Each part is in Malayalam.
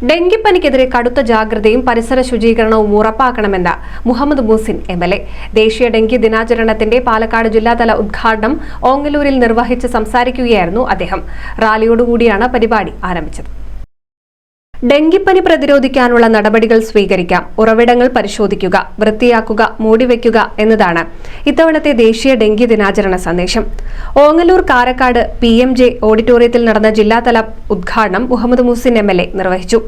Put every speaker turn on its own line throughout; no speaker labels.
ഡെങ്കിപ്പനിക്കെതിരെ കടുത്ത ജാഗ്രതയും പരിസര ശുചീകരണവും ഉറപ്പാക്കണമെന്ന് മുഹമ്മദ് മുഹസിൻ എംഎൽഎ. ദേശീയ ഡെങ്കി ദിനാചരണത്തിന്റെ പാലക്കാട് ജില്ലാതല ഉദ്ഘാടനം ഓങ്ങല്ലൂരിൽ നിർവഹിച്ച് സംസാരിക്കുകയായിരുന്നു അദ്ദേഹം. റാലിയോടുകൂടിയാണ് പരിപാടി ആരംഭിച്ചത്. ഡെങ്കിപ്പനി പ്രതിരോധിക്കാനുള്ള നടപടികൾ സ്വീകരിക്കാം, ഉറവിടങ്ങൾ പരിശോധിക്കുക, വൃത്തിയാക്കുക, മൂടിവെക്കുക എന്നതാണ് ഇത്തവണത്തെ ദേശീയ ഡെങ്കി ദിനാചരണ സന്ദേശം. ഓങ്ങല്ലൂർ കാരക്കാട് PMJ ഓഡിറ്റോറിയത്തിൽ നടന്ന ജില്ലാതല ഉദ്ഘാടനം മുഹമ്മദ് മുഹസിൻ എംഎൽഎ നിർവഹിച്ചു.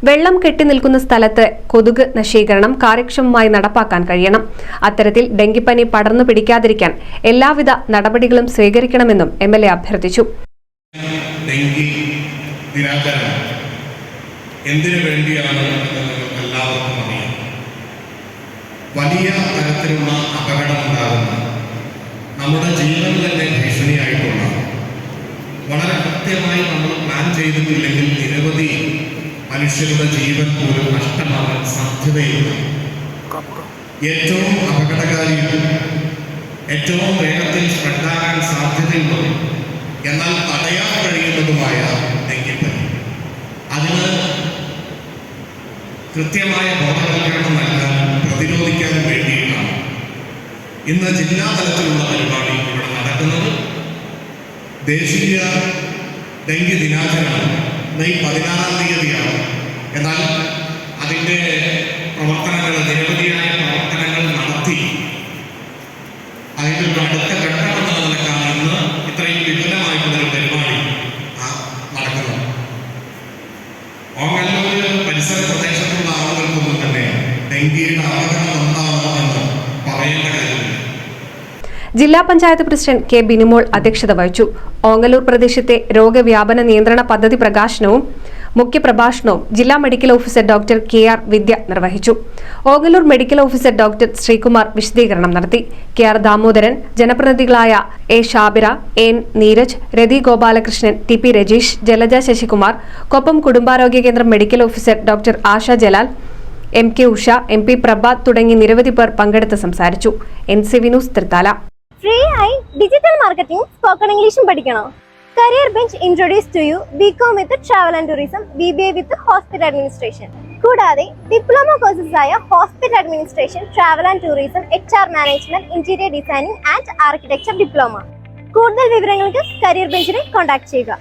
വെള്ളം കെട്ടിനിൽക്കുന്ന സ്ഥലത്ത് കൊതുക് നശീകരണം കാര്യക്ഷമമായി നടപ്പാക്കാൻ കഴിയണം. അത്തരത്തിൽ ഡെങ്കിപ്പനി പടർന്നു പിടിക്കാതിരിക്കാൻ എല്ലാവിധ നടപടികളും സ്വീകരിക്കണമെന്നും എംഎൽഎ അഭ്യർത്ഥിച്ചു.
എന്തിനു വേണ്ടിയാണ് എന്ന് നിങ്ങൾക്ക് എല്ലാവർക്കും അറിയാം. വലിയ തരത്തിലുള്ള അപകടമുണ്ടാകുന്ന, നമ്മുടെ ജീവൻ തന്നെ ഭീഷണിയായിട്ടുള്ള, വളരെ കൃത്യമായി നമ്മൾ പ്ലാൻ ചെയ്തിട്ടില്ലെങ്കിൽ നിരവധി മനുഷ്യരുടെ ജീവൻ പോലും നഷ്ടമാകാൻ സാധ്യതയില്ല. ഏറ്റവും അപകടകാരിയും ഏറ്റവും വേഗത്തിൽ സ്പ്രെഡാകാൻ സാധ്യതയുള്ളതും എന്നാൽ തടയാൻ കഴിയുന്നതുമായ ഡെങ്കിപ്പനി, അതിന് കൃത്യമായ ബോധവൽക്കരണം നൽകാനും പ്രതിരോധിക്കാനും വേണ്ടിയിട്ടാണ് ഇന്ന് ജില്ലാ തലത്തിലുള്ള പരിപാടി ഇവിടെ നടക്കുന്നത്. ദേശീയ ഡെങ്കി ദിനാചരണം മെയ് 16-ാം തീയതിയാണ്. എന്നാൽ അതിൻ്റെ നിരവധിയായ പ്രവർത്തനങ്ങൾ നടത്തി അതിൻ്റെ ഒരു അടുത്ത ഘട്ടമെന്ന നിലക്കാണ് ഇന്ന് ഇത്രയും വിപുലമായിട്ടുള്ളൊരു പരിപാടി നടക്കുന്നത്. ഓങ്ങല്ലൂർ പരിസര പ്രദേശത്തുള്ള ആളുകൾക്കൊന്നും തന്നെ ഡെങ്കിയുടെ അപകടം എന്താണെന്ന് പറയേണ്ട കാര്യമില്ല.
ജില്ലാ പഞ്ചായത്ത് പ്രസിഡന്റ് കെ ബിനിമോൾ അധ്യക്ഷത വഹിച്ചു. ഓങ്ങല്ലൂർ പ്രദേശത്തെ രോഗവ്യാപന നിയന്ത്രണ പദ്ധതി പ്രകാശനവും മുഖ്യപ്രഭാഷണവും ജില്ലാ മെഡിക്കൽ ഓഫീസർ ഡോക്ടർ KR വിദ്യ നിർവഹിച്ചു. Ongallur medical officer doctor Sreekumar വിശദീകരണം നടത്തി. KR Damodaran, ജനപ്രതിനിധികളായ A Shabira, N Neeraj, Rathi Gopalakrishnan, TP Rajeesh, Jalaja Sasikumar, Koppam കുടുംബാരോഗ്യ കേന്ദ്രം medical officer doctor Asha Jalal, MK Usha, MP Prabhath തുടങ്ങി നിരവധി പേർ പങ്കെടുത്ത് സംസാരിച്ചു. NCV news Thrithala.
ഫ്രീ ആയി ഡിജിറ്റൽ മാർക്കറ്റിംഗ്, സ്പോക്കൺ ഇംഗ്ലീഷും പഠിക്കണോ? Career bench introduce to you BCom with travel and tourism, BBA with hospital administration. കൂടാതെ ഡിപ്ലോമ കോഴ്സസ് ആയ hospital administration, travel and tourism, HR management, interior designing and architecture diploma. കൂടുതൽ വിവരങ്ങൾക്ക് കരിയർ ബെഞ്ചിനെ കോൺടാക്ട് ചെയ്യുക.